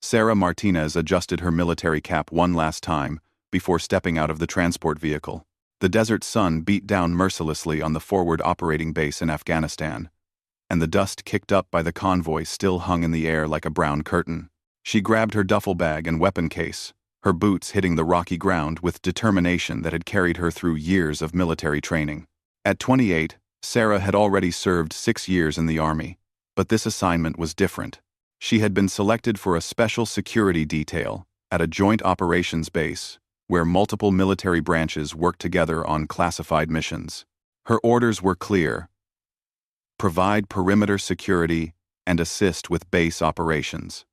Sarah Martinez adjusted her military cap one last time before stepping out of the transport vehicle. The desert sun beat down mercilessly on the forward operating base in Afghanistan, and the dust kicked up by the convoy still hung in the air like a brown curtain. She grabbed her duffel bag and weapon case, her boots hitting the rocky ground with determination that had carried her through years of military training. At 28, Sarah had already served 6 years in the Army, but this assignment was different. She had been selected for a special security detail at a joint operations base where multiple military branches worked together on classified missions. Her orders were clear: provide perimeter security and assist with base operations.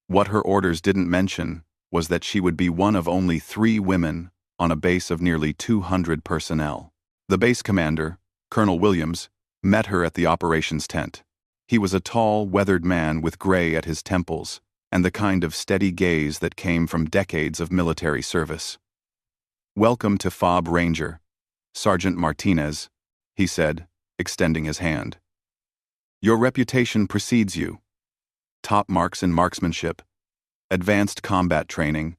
What her orders didn't mention was that she would be one of only 3 women on a base of nearly 200 personnel. The base commander, Colonel Williams, met her at the operations tent. He was a tall, weathered man with gray at his temples and the kind of steady gaze that came from decades of military service. "Welcome to FOB Ranger, Sergeant Martinez," he said, extending his hand. "Your reputation precedes you. Top marks in marksmanship, advanced combat training,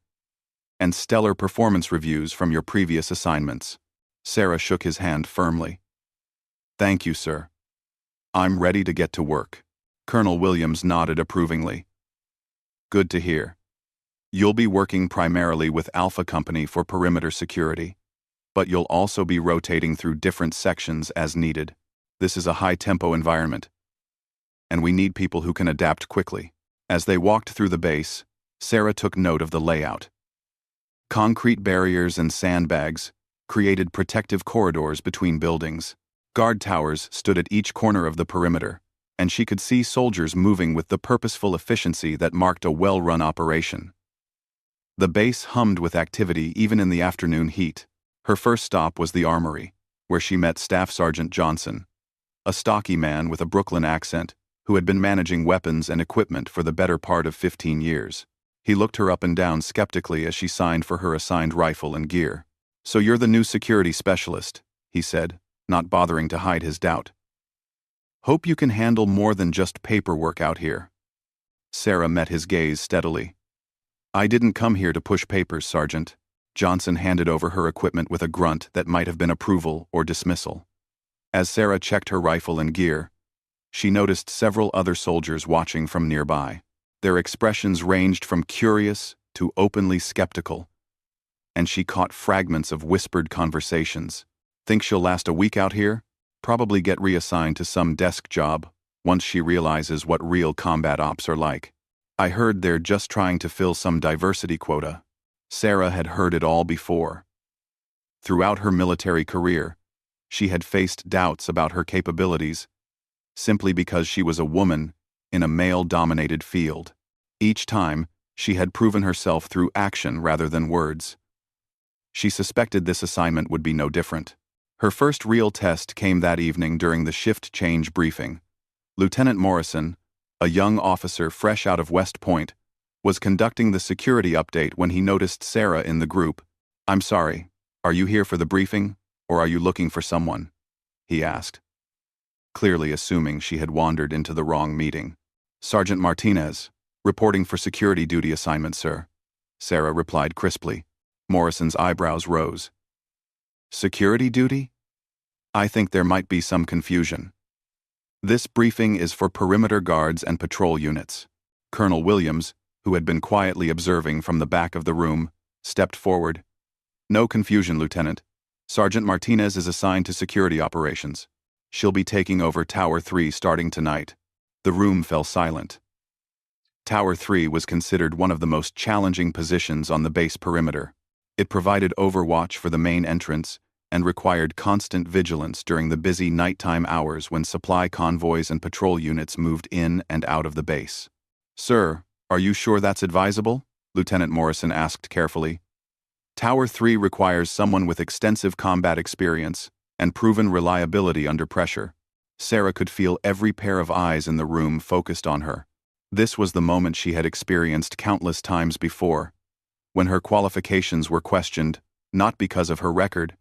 and stellar performance reviews from your previous assignments." Sarah shook his hand firmly. "Thank you, sir. I'm ready to get to work." Colonel Williams nodded approvingly. "Good to hear. You'll be working primarily with Alpha Company for perimeter security, but you'll also be rotating through different sections as needed. This is a high-tempo environment, and we need people who can adapt quickly." As they walked through the base, Sarah took note of the layout. Concrete barriers and sandbags created protective corridors between buildings. Guard towers stood at each corner of the perimeter, and she could see soldiers moving with the purposeful efficiency that marked a well-run operation. The base hummed with activity even in the afternoon heat. Her first stop was the armory, where she met Staff Sergeant Johnson, a stocky man with a Brooklyn accent who had been managing weapons and equipment for the better part of 15 years. He looked her up and down skeptically as she signed for her assigned rifle and gear. "So you're the new security specialist," he said, not bothering to hide his doubt. "Hope you can handle more than just paperwork out here." Sarah met his gaze steadily. "I didn't come here to push papers, Sergeant." Johnson handed over her equipment with a grunt that might have been approval or dismissal. As Sarah checked her rifle and gear, she noticed several other soldiers watching from nearby. Their expressions ranged from curious to openly skeptical, and she caught fragments of whispered conversations. "Think she'll last a week out here? Probably get reassigned to some desk job once she realizes what real combat ops are like. I heard they're just trying to fill some diversity quota." Sarah had heard it all before. Throughout her military career, she had faced doubts about her capabilities simply because she was a woman in a male-dominated field. Each time, she had proven herself through action rather than words. She suspected this assignment would be no different. Her first real test came that evening during the shift change briefing. Lieutenant Morrison, a young officer fresh out of West Point, was conducting the security update when he noticed Sarah in the group. "I'm sorry, are you here for the briefing, or are you looking for someone?" he asked, clearly assuming she had wandered into the wrong meeting. "Sergeant Martinez, reporting for security duty assignment, sir," Sarah replied crisply. Morrison's eyebrows rose. "Security duty? I think there might be some confusion. This briefing is for perimeter guards and patrol units." Colonel Williams, who had been quietly observing from the back of the room, stepped forward. "No confusion, Lieutenant. Sergeant Martinez is assigned to security operations. She'll be taking over Tower 3 starting tonight." The room fell silent. Tower 3 was considered one of the most challenging positions on the base perimeter. It provided overwatch for the main entrance and required constant vigilance during the busy nighttime hours when supply convoys and patrol units moved in and out of the base. "Sir, are you sure that's advisable?" Lieutenant Morrison asked carefully. "Tower 3 requires someone with extensive combat experience and proven reliability under pressure." Sarah could feel every pair of eyes in the room focused on her. This was the moment she had experienced countless times before, when her qualifications were questioned, not because of her record,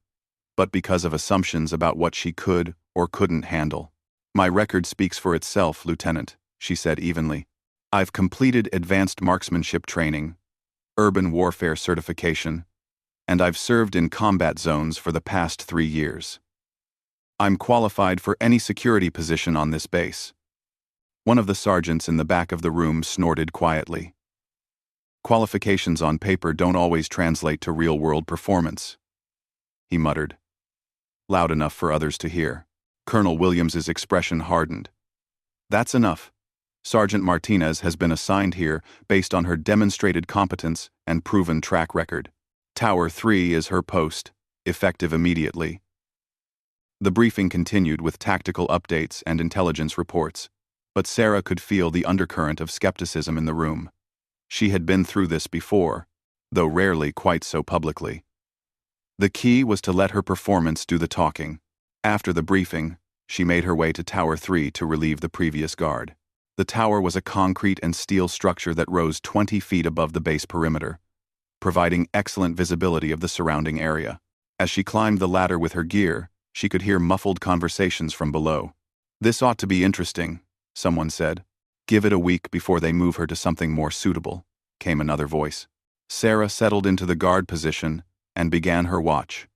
but because of assumptions about what she could or couldn't handle. "My record speaks for itself, Lieutenant," she said evenly. I've completed advanced marksmanship training, urban warfare certification, and I've served in combat zones for the past 3 years. I'm qualified for any security position on this base. One of the sergeants in the back of the room snorted quietly. Qualifications on paper don't always translate to real-world performance, he muttered, loud enough for others to hear. Colonel Williams's expression hardened. That's enough. Sergeant Martinez has been assigned here based on her demonstrated competence and proven track record. Tower 3 is her post, effective immediately. The briefing continued with tactical updates and intelligence reports, but Sarah could feel the undercurrent of skepticism in the room. She had been through this before, though rarely quite so publicly. The key was to let her performance do the talking. After the briefing, she made her way to Tower 3 to relieve the previous guard. The tower was a concrete and steel structure that rose 20 feet above the base perimeter, providing excellent visibility of the surrounding area. As she climbed the ladder with her gear, she could hear muffled conversations from below. "This ought to be interesting," someone said. "Give it a week before they move her to something more suitable," came another voice. Sarah settled into the guard position and began her watch.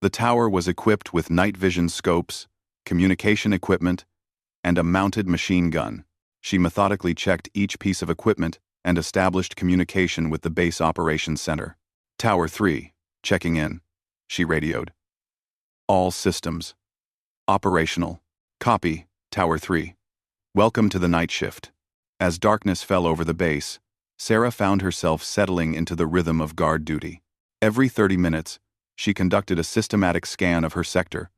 The tower was equipped with night vision scopes, communication equipment, and a mounted machine gun. She methodically checked each piece of equipment and established communication with the base operations center. "Tower 3, checking in," she radioed. "All systems operational. Copy, Tower 3. Welcome to the night shift." As darkness fell over the base, Sarah found herself settling into the rhythm of guard duty. Every 30 minutes, she conducted a systematic scan of her sector,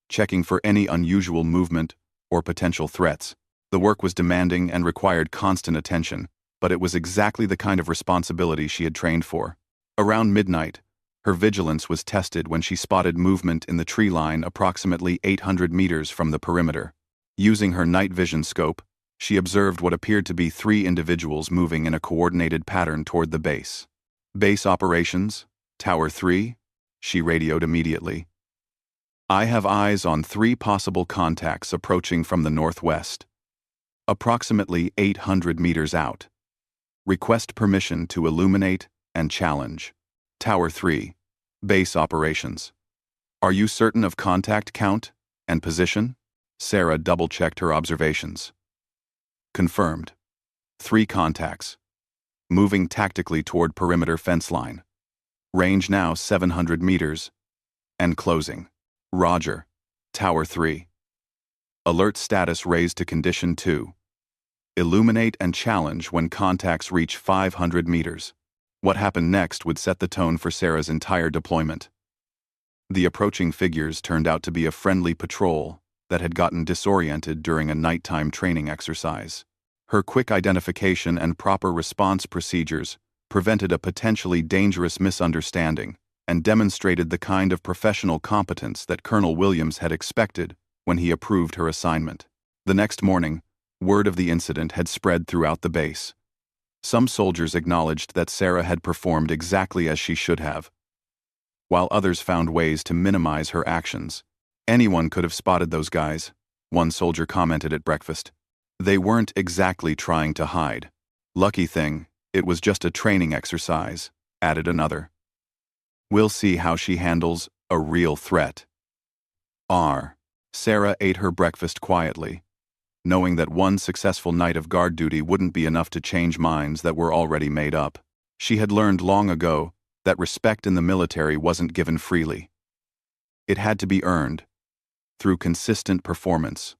checking for any unusual movement or potential threats. The work was demanding and required constant attention, but it was exactly the kind of responsibility she had trained for. Around midnight, her vigilance was tested when she spotted movement in the tree line approximately 800 meters from the perimeter. Using her night vision scope, she observed what appeared to be 3 individuals moving in a coordinated pattern toward the base. "Base operations, Tower 3, she radioed immediately. "I have eyes on 3 possible contacts approaching from the northwest, approximately 800 meters out. Request permission to illuminate and challenge. Tower 3, base operations. Are you certain of contact count and position?" Sarah double-checked her observations. Confirmed. 3 contacts. Moving tactically toward perimeter fence line. Range now 700 meters. And closing. Roger. Tower 3. Alert status raised to condition 2. Illuminate and challenge when contacts reach 500 meters. What happened next would set the tone for Sarah's entire deployment. The approaching figures turned out to be a friendly patrol that had gotten disoriented during a nighttime training exercise. Her quick identification and proper response procedures prevented a potentially dangerous misunderstanding and demonstrated the kind of professional competence that Colonel Williams had expected when he approved her assignment. The next morning, word of the incident had spread throughout the base. Some soldiers acknowledged that Sarah had performed exactly as she should have, while others found ways to minimize her actions. "Anyone could have spotted those guys," one soldier commented at breakfast. "They weren't exactly trying to hide. Lucky thing, it was just a training exercise," added another. "We'll see how she handles a real threat." Sarah ate her breakfast quietly, knowing that one successful night of guard duty wouldn't be enough to change minds that were already made up. She had learned long ago that respect in the military wasn't given freely. It had to be earned through consistent performance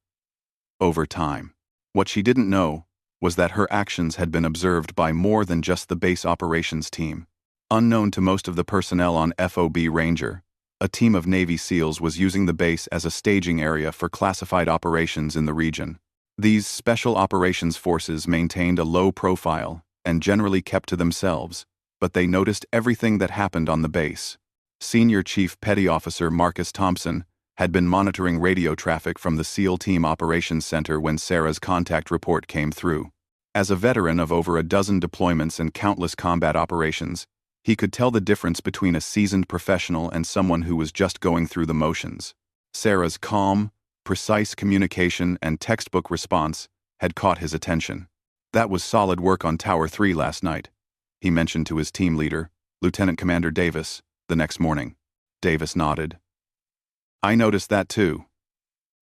over time. What she didn't know was that her actions had been observed by more than just the base operations team. Unknown to most of the personnel on FOB Ranger, a team of Navy SEALs was using the base as a staging area for classified operations in the region. These special operations forces maintained a low profile and generally kept to themselves, but they noticed everything that happened on the base. Senior Chief Petty Officer Marcus Thompson had been monitoring radio traffic from the SEAL Team Operations Center when Sarah's contact report came through. As a veteran of over a dozen deployments and countless combat operations, he could tell the difference between a seasoned professional and someone who was just going through the motions. Sarah's calm, precise communication and textbook response had caught his attention. "That was solid work on Tower 3 last night," he mentioned to his team leader, Lieutenant Commander Davis, the next morning. Davis nodded. "I noticed that too.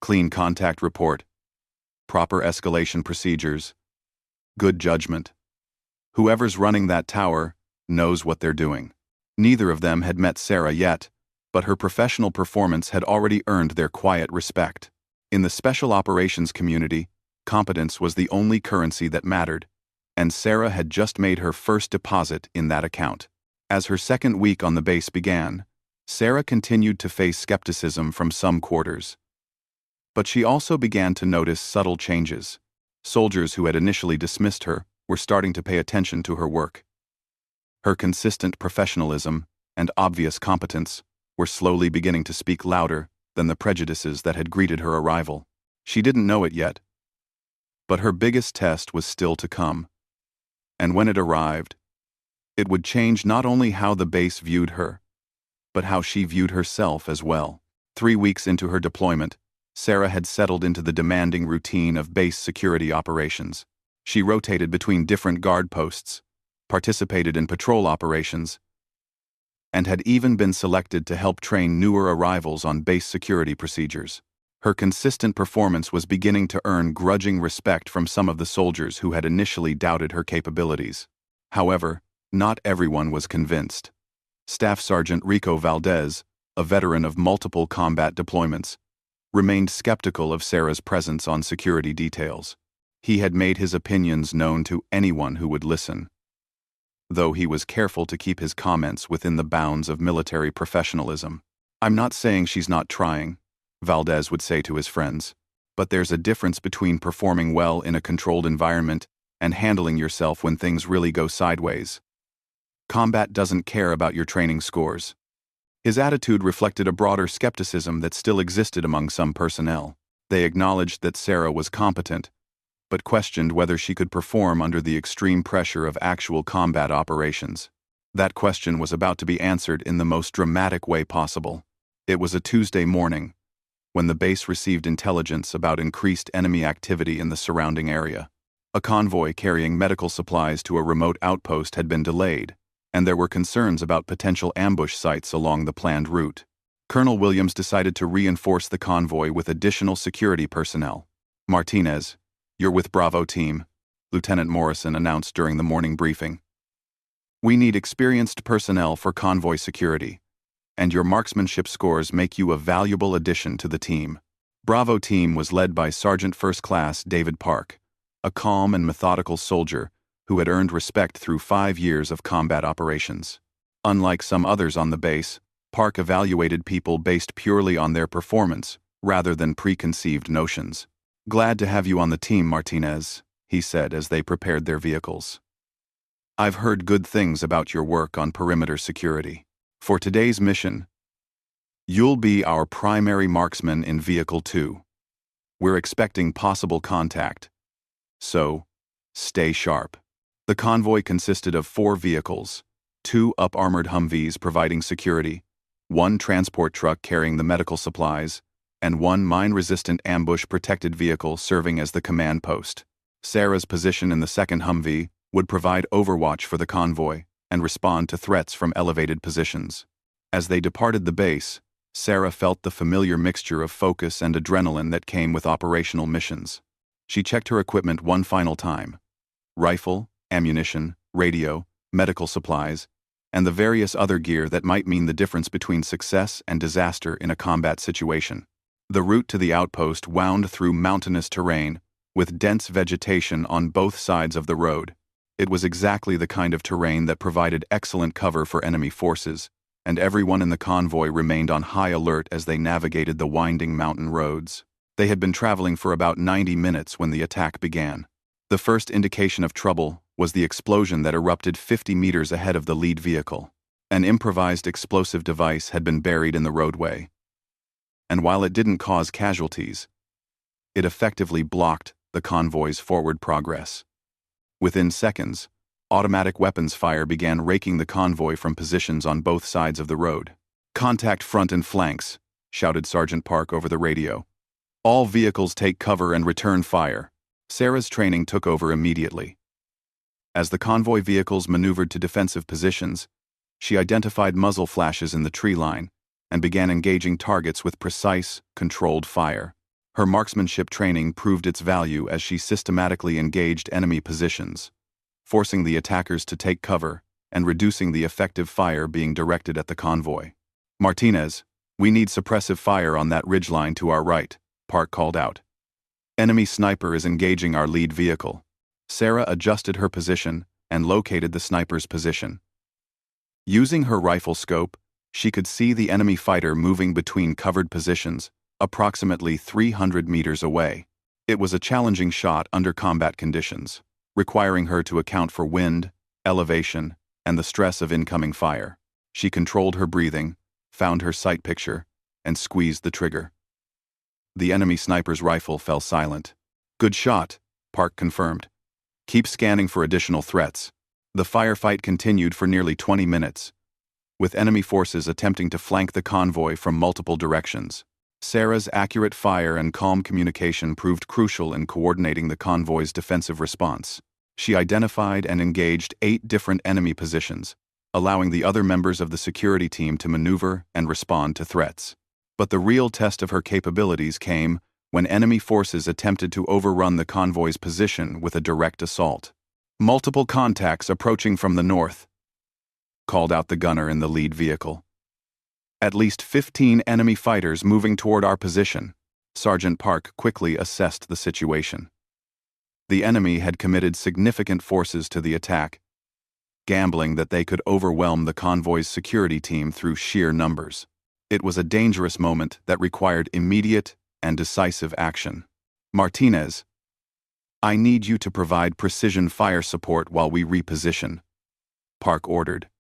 Clean contact report, proper escalation procedures, good judgment. Whoever's running that tower knows what they're doing." Neither of them had met Sarah yet, but her professional performance had already earned their quiet respect. In the special operations community, competence was the only currency that mattered, and Sarah had just made her first deposit in that account. As her second week on the base began, Sarah continued to face skepticism from some quarters. But she also began to notice subtle changes. Soldiers who had initially dismissed her were starting to pay attention to her work. Her consistent professionalism and obvious competence were slowly beginning to speak louder than the prejudices that had greeted her arrival. She didn't know it yet, but her biggest test was still to come. And when it arrived, it would change not only how the base viewed her, but how she viewed herself as well. 3 weeks into her deployment, Sarah had settled into the demanding routine of base security operations. She rotated between different guard posts, participated in patrol operations, and had even been selected to help train newer arrivals on base security procedures. Her consistent performance was beginning to earn grudging respect from some of the soldiers who had initially doubted her capabilities. However, not everyone was convinced. Staff Sergeant Rico Valdez, a veteran of multiple combat deployments, remained skeptical of Sarah's presence on security details. He had made his opinions known to anyone who would listen, though he was careful to keep his comments within the bounds of military professionalism. "I'm not saying she's not trying," Valdez would say to his friends, "but there's a difference between performing well in a controlled environment and handling yourself when things really go sideways. Combat doesn't care about your training scores." His attitude reflected a broader skepticism that still existed among some personnel. They acknowledged that Sarah was competent, but questioned whether she could perform under the extreme pressure of actual combat operations. That question was about to be answered in the most dramatic way possible. It was a Tuesday morning, when the base received intelligence about increased enemy activity in the surrounding area. A convoy carrying medical supplies to a remote outpost had been delayed, and there were concerns about potential ambush sites along the planned route. Colonel Williams decided to reinforce the convoy with additional security personnel. "Martinez, you're with Bravo Team," Lieutenant Morrison announced during the morning briefing. "We need experienced personnel for convoy security, and your marksmanship scores make you a valuable addition to the team." Bravo Team was led by Sergeant First Class David Park, a calm and methodical soldier who had earned respect through 5 years of combat operations. Unlike some others on the base, Park evaluated people based purely on their performance rather than preconceived notions. "Glad to have you on the team, Martinez," he said as they prepared their vehicles. "I've heard good things about your work on perimeter security. For today's mission, you'll be our primary marksman in Vehicle 2. We're expecting possible contact, so stay sharp." The convoy consisted of 4 vehicles, 2 up-armored Humvees providing security, 1 transport truck carrying the medical supplies, and 1 mine-resistant ambush-protected vehicle serving as the command post. Sarah's position in the second Humvee would provide overwatch for the convoy and respond to threats from elevated positions. As they departed the base, Sarah felt the familiar mixture of focus and adrenaline that came with operational missions. She checked her equipment one final time. Rifle, ammunition, radio, medical supplies, and the various other gear that might mean the difference between success and disaster in a combat situation. The route to the outpost wound through mountainous terrain, with dense vegetation on both sides of the road. It was exactly the kind of terrain that provided excellent cover for enemy forces, and everyone in the convoy remained on high alert as they navigated the winding mountain roads. They had been traveling for about 90 minutes when the attack began. The first indication of trouble was the explosion that erupted 50 meters ahead of the lead vehicle. An improvised explosive device had been buried in the roadway, and while it didn't cause casualties, it effectively blocked the convoy's forward progress. Within seconds, automatic weapons fire began raking the convoy from positions on both sides of the road. "Contact front and flanks," shouted Sergeant Park over the radio. "All vehicles take cover and return fire." Sarah's training took over immediately. As the convoy vehicles maneuvered to defensive positions, she identified muzzle flashes in the tree line and began engaging targets with precise, controlled fire. Her marksmanship training proved its value as she systematically engaged enemy positions, forcing the attackers to take cover and reducing the effective fire being directed at the convoy. "Martinez, we need suppressive fire on that ridgeline to our right," Park called out. "Enemy sniper is engaging our lead vehicle." Sarah adjusted her position and located the sniper's position. Using her rifle scope, she could see the enemy fighter moving between covered positions, approximately 300 meters away. It was a challenging shot under combat conditions, requiring her to account for wind, elevation, and the stress of incoming fire. She controlled her breathing, found her sight picture, and squeezed the trigger. The enemy sniper's rifle fell silent. "Good shot," Park confirmed. "Keep scanning for additional threats." The firefight continued for nearly 20 minutes, with enemy forces attempting to flank the convoy from multiple directions. Sarah's accurate fire and calm communication proved crucial in coordinating the convoy's defensive response. She identified and engaged 8 different enemy positions, allowing the other members of the security team to maneuver and respond to threats. But the real test of her capabilities came when enemy forces attempted to overrun the convoy's position with a direct assault. "Multiple contacts approaching from the north," called out the gunner in the lead vehicle. "At least 15 enemy fighters moving toward our position." Sergeant Park quickly assessed the situation. The enemy had committed significant forces to the attack, gambling that they could overwhelm the convoy's security team through sheer numbers. It was a dangerous moment that required immediate and decisive action. "Martinez, I need you to provide precision fire support while we reposition," Park ordered.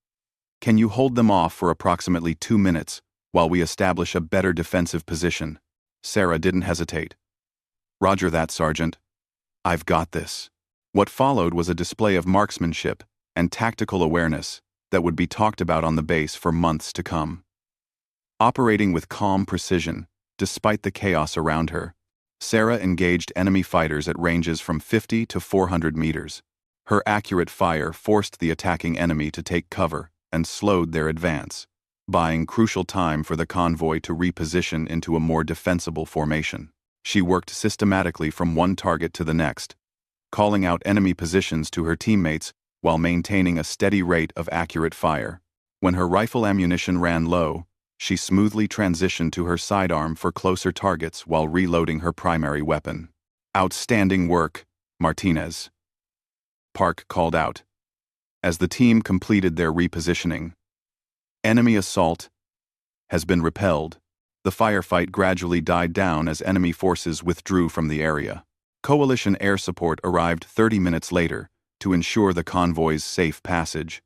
"Can you hold them off for approximately 2 minutes while we establish a better defensive position?" Sarah didn't hesitate. "Roger that, Sergeant. I've got this." What followed was a display of marksmanship and tactical awareness that would be talked about on the base for months to come. Operating with calm precision, despite the chaos around her, Sarah engaged enemy fighters at ranges from 50 to 400 meters. Her accurate fire forced the attacking enemy to take cover and slowed their advance, buying crucial time for the convoy to reposition into a more defensible formation. She worked systematically from one target to the next, calling out enemy positions to her teammates while maintaining a steady rate of accurate fire. When her rifle ammunition ran low, she smoothly transitioned to her sidearm for closer targets while reloading her primary weapon. "Outstanding work, Martinez," Park called out, as the team completed their repositioning. "Enemy assault has been repelled." The firefight gradually died down as enemy forces withdrew from the area. Coalition air support arrived 30 minutes later to ensure the convoy's safe passage,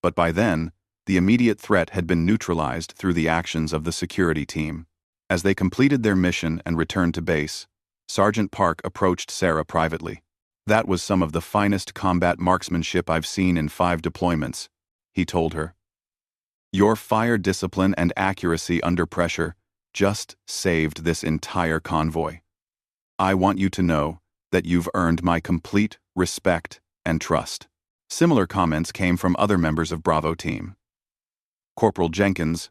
but by then, the immediate threat had been neutralized through the actions of the security team. As they completed their mission and returned to base, Sergeant Park approached Sarah privately. "That was some of the finest combat marksmanship I've seen in 5 deployments," he told her. "Your fire discipline and accuracy under pressure just saved this entire convoy. I want you to know that you've earned my complete respect and trust." Similar comments came from other members of Bravo team. Corporal Jenkins,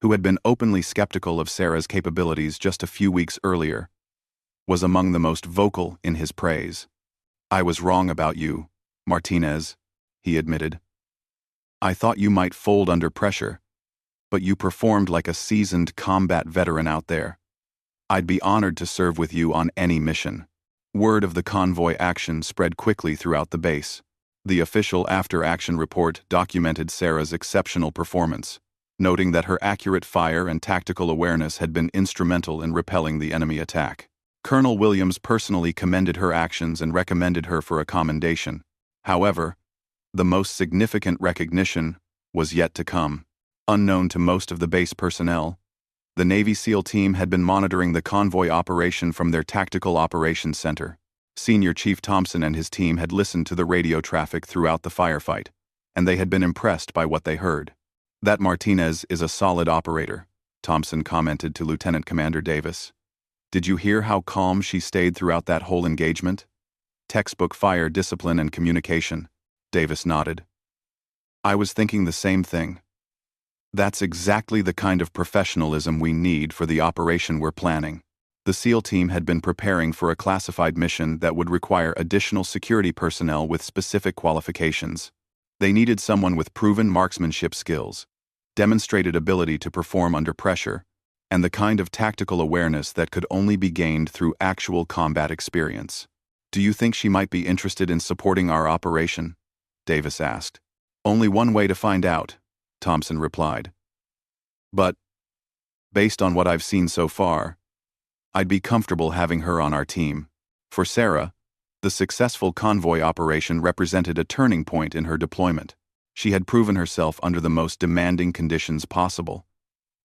who had been openly skeptical of Sarah's capabilities just a few weeks earlier, was among the most vocal in his praise. "I was wrong about you, Martinez," he admitted. "I thought you might fold under pressure, but you performed like a seasoned combat veteran out there. I'd be honored to serve with you on any mission." Word of the convoy action spread quickly throughout the base. The official after-action report documented Sarah's exceptional performance, noting that her accurate fire and tactical awareness had been instrumental in repelling the enemy attack. Colonel Williams personally commended her actions and recommended her for a commendation. However, the most significant recognition was yet to come. Unknown to most of the base personnel, the Navy SEAL team had been monitoring the convoy operation from their Tactical Operations Center. Senior Chief Thompson and his team had listened to the radio traffic throughout the firefight, and they had been impressed by what they heard. "That Martinez is a solid operator," Thompson commented to Lieutenant Commander Davis. "Did you hear how calm she stayed throughout that whole engagement? Textbook fire discipline and communication." Davis nodded. I was thinking the same thing. That's exactly the kind of professionalism we need for the operation we're planning. The SEAL team had been preparing for a classified mission that would require additional security personnel with specific qualifications. They needed someone with proven marksmanship skills, demonstrated ability to perform under pressure, and the kind of tactical awareness that could only be gained through actual combat experience. Do you think she might be interested in supporting our operation? Davis asked. Only one way to find out, Thompson replied. But, based on what I've seen so far, I'd be comfortable having her on our team. For Sarah, the successful convoy operation represented a turning point in her deployment. She had proven herself under the most demanding conditions possible,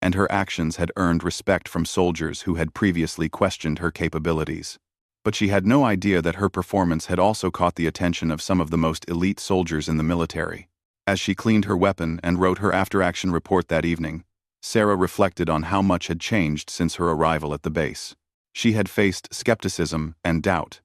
and her actions had earned respect from soldiers who had previously questioned her capabilities. But she had no idea that her performance had also caught the attention of some of the most elite soldiers in the military. As she cleaned her weapon and wrote her after-action report that evening, Sarah reflected on how much had changed since her arrival at the base. She had faced skepticism and doubt,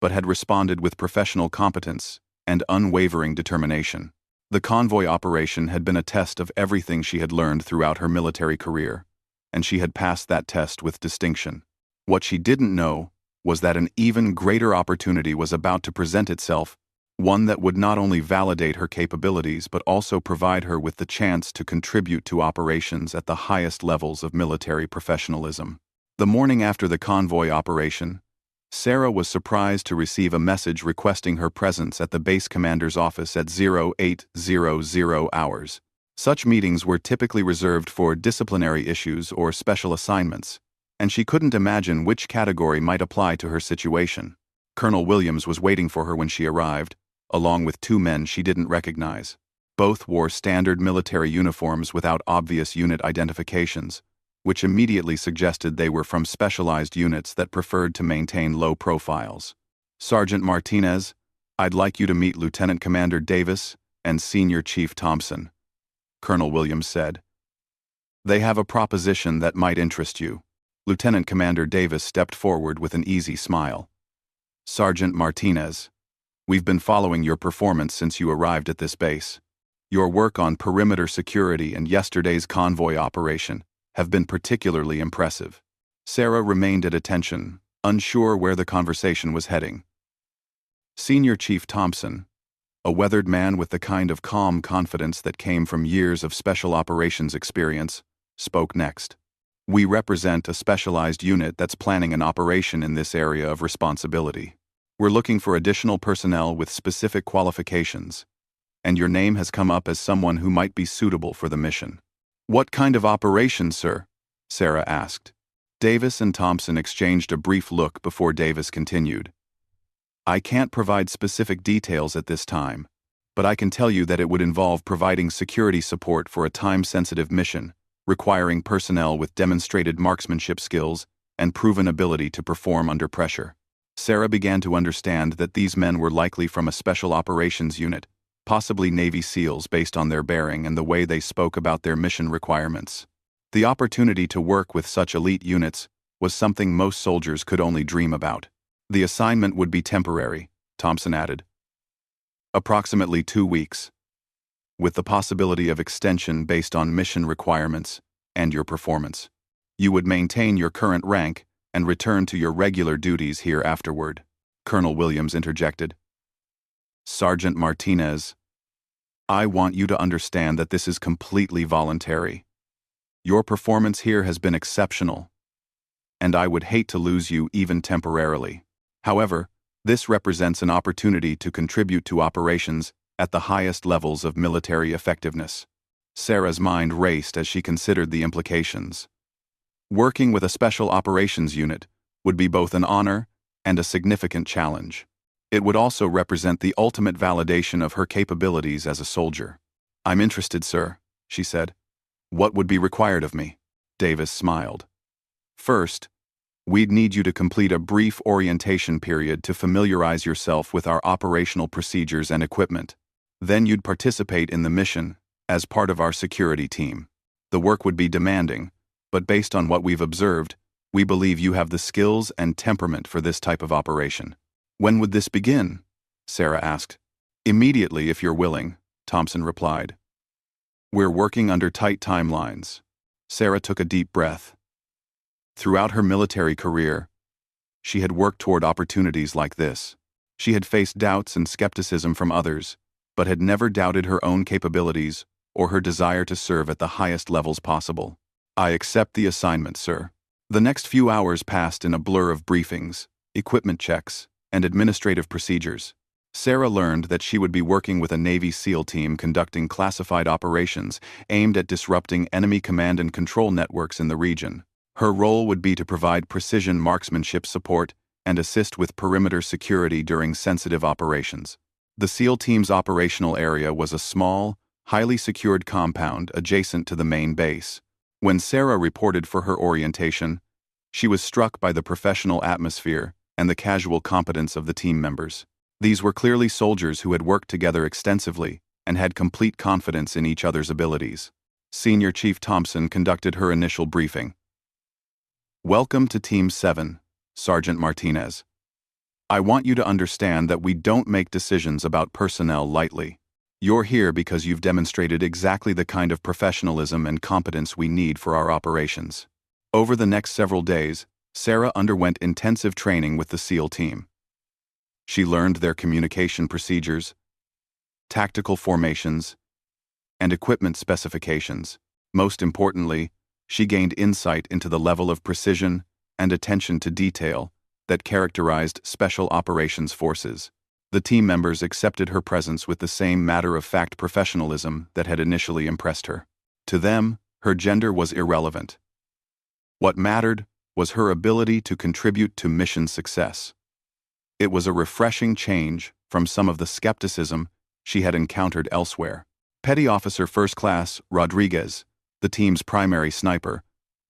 but had responded with professional competence and unwavering determination. The convoy operation had been a test of everything she had learned throughout her military career, and she had passed that test with distinction. What she didn't know was that an even greater opportunity was about to present itself, one that would not only validate her capabilities but also provide her with the chance to contribute to operations at the highest levels of military professionalism. The morning after the convoy operation, Sarah was surprised to receive a message requesting her presence at the base commander's office at 0800 hours. Such meetings were typically reserved for disciplinary issues or special assignments, and she couldn't imagine which category might apply to her situation. Colonel Williams was waiting for her when she arrived, along with two men she didn't recognize. Both wore standard military uniforms without obvious unit identifications, which immediately suggested they were from specialized units that preferred to maintain low profiles. Sergeant Martinez, I'd like you to meet Lieutenant Commander Davis and Senior Chief Thompson, Colonel Williams said. They have a proposition that might interest you. Lieutenant Commander Davis stepped forward with an easy smile. Sergeant Martinez, we've been following your performance since you arrived at this base. Your work on perimeter security and yesterday's convoy operation have been particularly impressive. Sarah remained at attention, unsure where the conversation was heading. Senior Chief Thompson, a weathered man with the kind of calm confidence that came from years of special operations experience, spoke next. We represent a specialized unit that's planning an operation in this area of responsibility. We're looking for additional personnel with specific qualifications, and your name has come up as someone who might be suitable for the mission. What kind of operation, sir? Sarah asked. Davis and Thompson exchanged a brief look before Davis continued. I can't provide specific details at this time, but I can tell you that it would involve providing security support for a time-sensitive mission, requiring personnel with demonstrated marksmanship skills and proven ability to perform under pressure. Sarah began to understand that these men were likely from a special operations unit, possibly Navy SEALs based on their bearing and the way they spoke about their mission requirements. The opportunity to work with such elite units was something most soldiers could only dream about. The assignment would be temporary, Thompson added. Approximately 2 weeks, with the possibility of extension based on mission requirements and your performance. You would maintain your current rank and return to your regular duties here afterward, Colonel Williams interjected. Sergeant Martinez, I want you to understand that this is completely voluntary. Your performance here has been exceptional, and I would hate to lose you even temporarily. However, this represents an opportunity to contribute to operations at the highest levels of military effectiveness. Sarah's mind raced as she considered the implications. Working with a special operations unit would be both an honor and a significant challenge. It would also represent the ultimate validation of her capabilities as a soldier. I'm interested, sir, she said. What would be required of me? Davis smiled. First, we'd need you to complete a brief orientation period to familiarize yourself with our operational procedures and equipment. Then you'd participate in the mission as part of our security team. The work would be demanding, but based on what we've observed, we believe you have the skills and temperament for this type of operation. When would this begin? Sarah asked. Immediately if you're willing, Thompson replied. We're working under tight timelines. Sarah took a deep breath. Throughout her military career, she had worked toward opportunities like this. She had faced doubts and skepticism from others, but had never doubted her own capabilities or her desire to serve at the highest levels possible. I accept the assignment, sir. The next few hours passed in a blur of briefings, equipment checks, and administrative procedures. Sarah learned that she would be working with a Navy SEAL team conducting classified operations aimed at disrupting enemy command and control networks in the region. Her role would be to provide precision marksmanship support and assist with perimeter security during sensitive operations. The SEAL team's operational area was a small, highly secured compound adjacent to the main base. When Sarah reported for her orientation, she was struck by the professional atmosphere and the casual competence of the team members. These were clearly soldiers who had worked together extensively and had complete confidence in each other's abilities. Senior Chief Thompson conducted her initial briefing. Welcome to Team 7, Sergeant Martinez. I want you to understand that we don't make decisions about personnel lightly. You're here because you've demonstrated exactly the kind of professionalism and competence we need for our operations. Over the next several days, Sarah underwent intensive training with the SEAL team. She learned their communication procedures, tactical formations, and equipment specifications. Most importantly, she gained insight into the level of precision and attention to detail that characterized Special Operations Forces. The team members accepted her presence with the same matter-of-fact professionalism that had initially impressed her. To them, her gender was irrelevant. What mattered was her ability to contribute to mission success. It was a refreshing change from some of the skepticism she had encountered elsewhere. Petty Officer First Class Rodriguez, the team's primary sniper,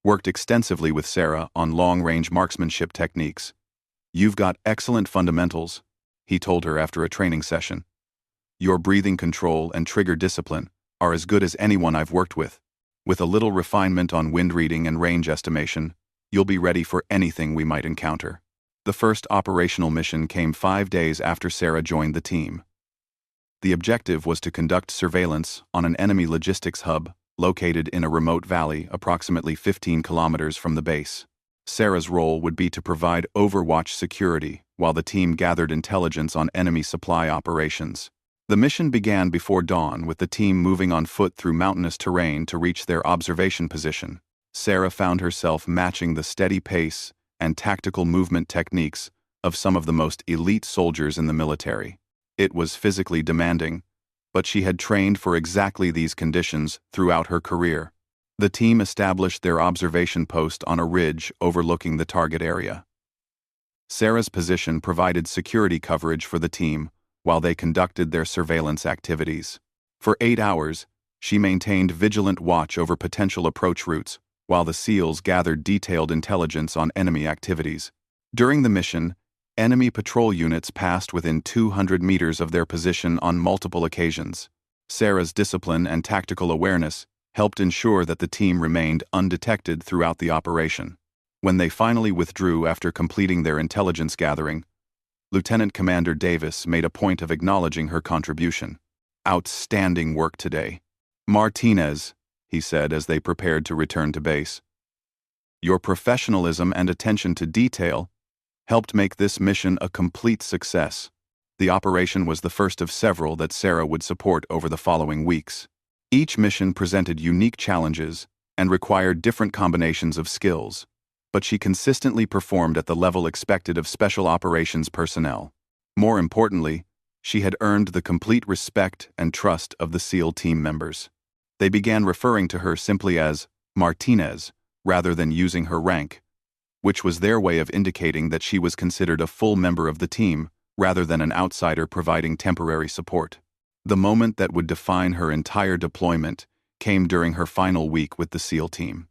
worked extensively with Sarah on long-range marksmanship techniques. You've got excellent fundamentals, he told her after a training session. Your breathing control and trigger discipline are as good as anyone I've worked with. With a little refinement on wind reading and range estimation, you'll be ready for anything we might encounter. The first operational mission came 5 days after Sarah joined the team. The objective was to conduct surveillance on an enemy logistics hub located in a remote valley approximately 15 kilometers from the base. Sarah's role would be to provide overwatch security while the team gathered intelligence on enemy supply operations. The mission began before dawn with the team moving on foot through mountainous terrain to reach their observation position. Sarah found herself matching the steady pace and tactical movement techniques of some of the most elite soldiers in the military. It was physically demanding, but she had trained for exactly these conditions throughout her career. The team established their observation post on a ridge overlooking the target area. Sarah's position provided security coverage for the team while they conducted their surveillance activities. For 8 hours, she maintained vigilant watch over potential approach routes, while the SEALs gathered detailed intelligence on enemy activities. During the mission, enemy patrol units passed within 200 meters of their position on multiple occasions. Sarah's discipline and tactical awareness helped ensure that the team remained undetected throughout the operation. When they finally withdrew after completing their intelligence gathering, Lieutenant Commander Davis made a point of acknowledging her contribution. Outstanding work today, Martinez, he said as they prepared to return to base. Your professionalism and attention to detail helped make this mission a complete success. The operation was the first of several that Sarah would support over the following weeks. Each mission presented unique challenges and required different combinations of skills, but she consistently performed at the level expected of special operations personnel. More importantly, she had earned the complete respect and trust of the SEAL team members. They began referring to her simply as Martinez, rather than using her rank, which was their way of indicating that she was considered a full member of the team rather than an outsider providing temporary support. The moment that would define her entire deployment came during her final week with the SEAL team.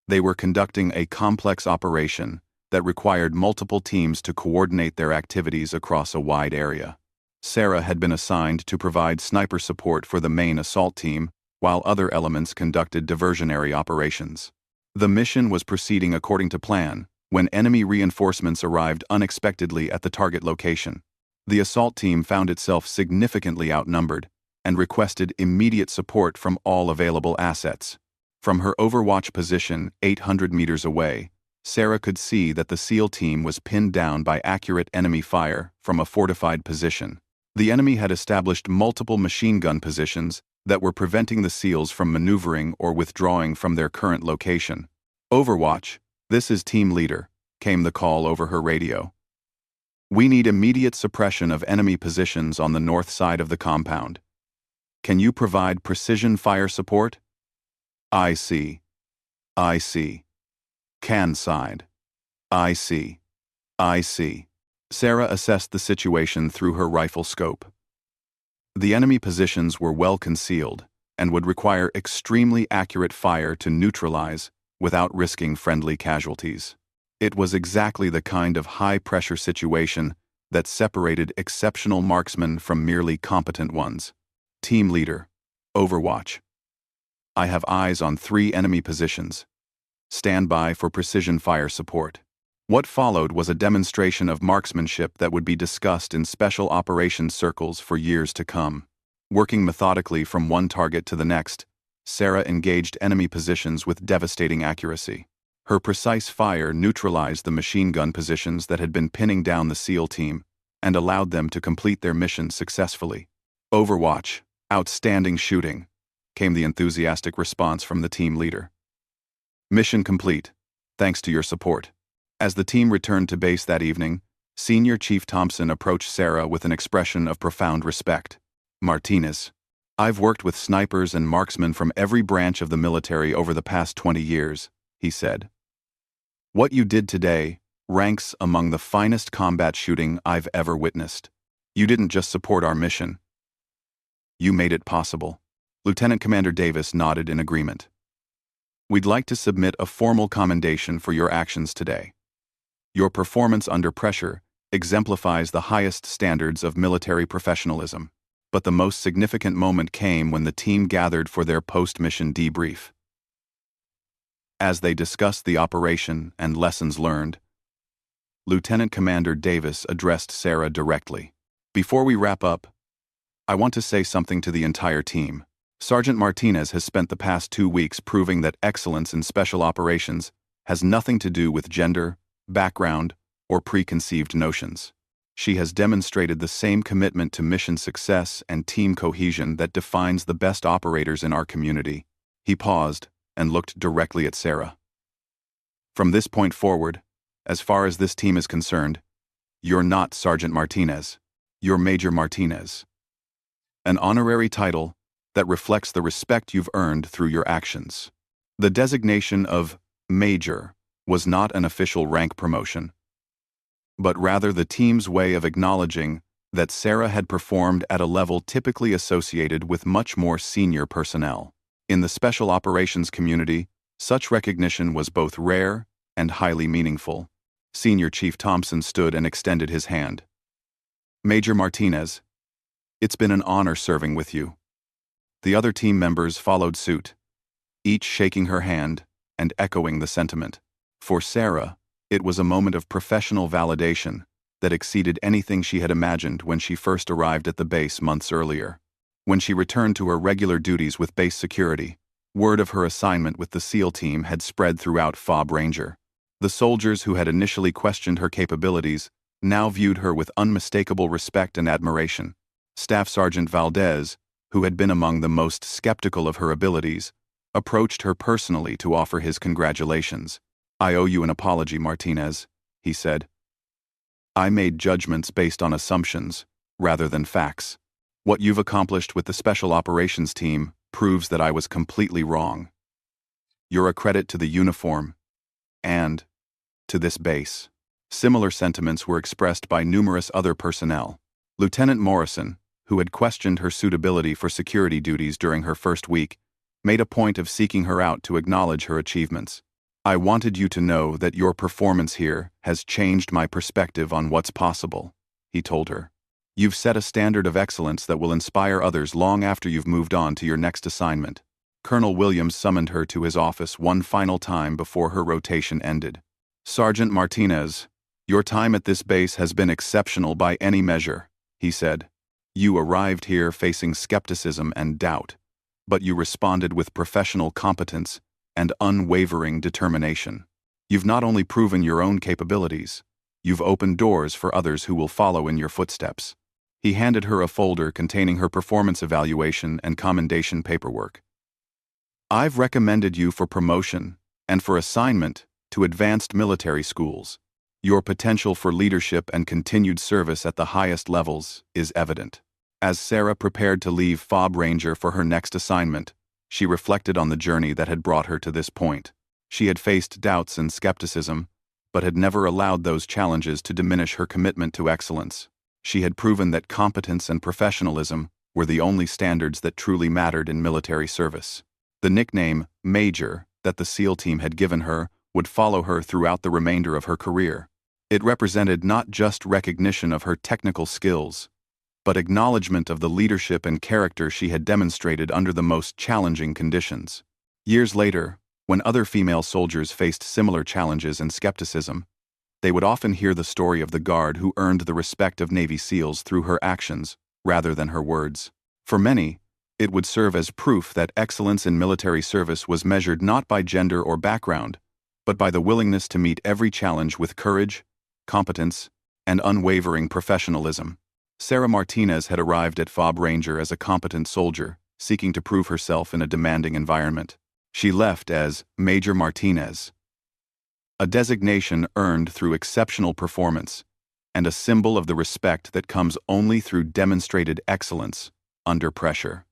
They were conducting a complex operation that required multiple teams to coordinate their activities across a wide area. Sarah had been assigned to provide sniper support for the main assault team, while other elements conducted diversionary operations. The mission was proceeding according to plan when enemy reinforcements arrived unexpectedly at the target location. The assault team found itself significantly outnumbered and requested immediate support from all available assets. From her overwatch position 800 meters away, Sarah could see that the SEAL team was pinned down by accurate enemy fire from a fortified position. The enemy had established multiple machine gun positions that were preventing the SEALs from maneuvering or withdrawing from their current location. "Overwatch, this is Team Leader," came the call over her radio. "We need immediate suppression of enemy positions on the north side of the compound. Can you provide precision fire support?" "I see. I see. Can side. I see. I see." Sarah assessed the situation through her rifle scope. The enemy positions were well concealed and would require extremely accurate fire to neutralize without risking friendly casualties. It was exactly the kind of high-pressure situation that separated exceptional marksmen from merely competent ones. "Team Leader, Overwatch. I have eyes on 3 enemy positions. Stand by for precision fire support." What followed was a demonstration of marksmanship that would be discussed in special operations circles for years to come. Working methodically from one target to the next, Sarah engaged enemy positions with devastating accuracy. Her precise fire neutralized the machine gun positions that had been pinning down the SEAL team and allowed them to complete their mission successfully. "Overwatch, outstanding shooting," came the enthusiastic response from the team leader. "Mission complete, thanks to your support." As the team returned to base that evening, Senior Chief Thompson approached Sarah with an expression of profound respect. "Martinez, I've worked with snipers and marksmen from every branch of the military over the past 20 years, he said. "What you did today ranks among the finest combat shooting I've ever witnessed. You didn't just support our mission. You made it possible." Lieutenant Commander Davis nodded in agreement. "We'd like to submit a formal commendation for your actions today. Your performance under pressure exemplifies the highest standards of military professionalism." But the most significant moment came when the team gathered for their post-mission debrief. As they discussed the operation and lessons learned, Lieutenant Commander Davis addressed Sarah directly. "Before we wrap up, I want to say something to the entire team. Sergeant Martinez has spent the past 2 weeks proving that excellence in special operations has nothing to do with gender, background, or preconceived notions. She has demonstrated the same commitment to mission success and team cohesion that defines the best operators in our community." He paused and looked directly at Sarah. "From this point forward, as far as this team is concerned, you're not Sergeant Martinez, you're Major Martinez. An honorary title that reflects the respect you've earned through your actions." The designation of Major was not an official rank promotion, but rather the team's way of acknowledging that Sarah had performed at a level typically associated with much more senior personnel. In the special operations community, such recognition was both rare and highly meaningful. Senior Chief Thompson stood and extended his hand. "Major Martinez, it's been an honor serving with you." The other team members followed suit, each shaking her hand and echoing the sentiment. For Sarah, it was a moment of professional validation that exceeded anything she had imagined when she first arrived at the base months earlier. When she returned to her regular duties with base security, word of her assignment with the SEAL team had spread throughout Fob Ranger. The soldiers who had initially questioned her capabilities now viewed her with unmistakable respect and admiration. Staff Sergeant Valdez, who had been among the most skeptical of her abilities, approached her personally to offer his congratulations. "I owe you an apology, Martinez," he said. "I made judgments based on assumptions rather than facts. What you've accomplished with the Special Operations team proves that I was completely wrong. You're a credit to the uniform and to this base." Similar sentiments were expressed by numerous other personnel. Lieutenant Morrison, who had questioned her suitability for security duties during her first week, made a point of seeking her out to acknowledge her achievements. "I wanted you to know that your performance here has changed my perspective on what's possible," he told her. "You've set a standard of excellence that will inspire others long after you've moved on to your next assignment." Colonel Williams summoned her to his office one final time before her rotation ended. "Sergeant Martinez, your time at this base has been exceptional by any measure. he said. "You arrived here facing skepticism and doubt, but you responded with professional competence and unwavering determination. You've not only proven your own capabilities, you've opened doors for others who will follow in your footsteps." He handed her a folder containing her performance evaluation and commendation paperwork. "I've recommended you for promotion and for assignment to advanced military schools. Your potential for leadership and continued service at the highest levels is evident." As Sarah prepared to leave Fob Ranger for her next assignment, she reflected on the journey that had brought her to this point. She had faced doubts and skepticism, but had never allowed those challenges to diminish her commitment to excellence. She had proven that competence and professionalism were the only standards that truly mattered in military service. The nickname, Major, that the SEAL team had given her would follow her throughout the remainder of her career. It represented not just recognition of her technical skills, but acknowledgement of the leadership and character she had demonstrated under the most challenging conditions. Years later, when other female soldiers faced similar challenges and skepticism, they would often hear the story of the guard who earned the respect of Navy SEALs through her actions rather than her words. For many, it would serve as proof that excellence in military service was measured not by gender or background, but by the willingness to meet every challenge with courage, competence, and unwavering professionalism. Sarah Martinez had arrived at Fob Ranger as a competent soldier, seeking to prove herself in a demanding environment. She left as Major Martinez, a designation earned through exceptional performance and a symbol of the respect that comes only through demonstrated excellence under pressure.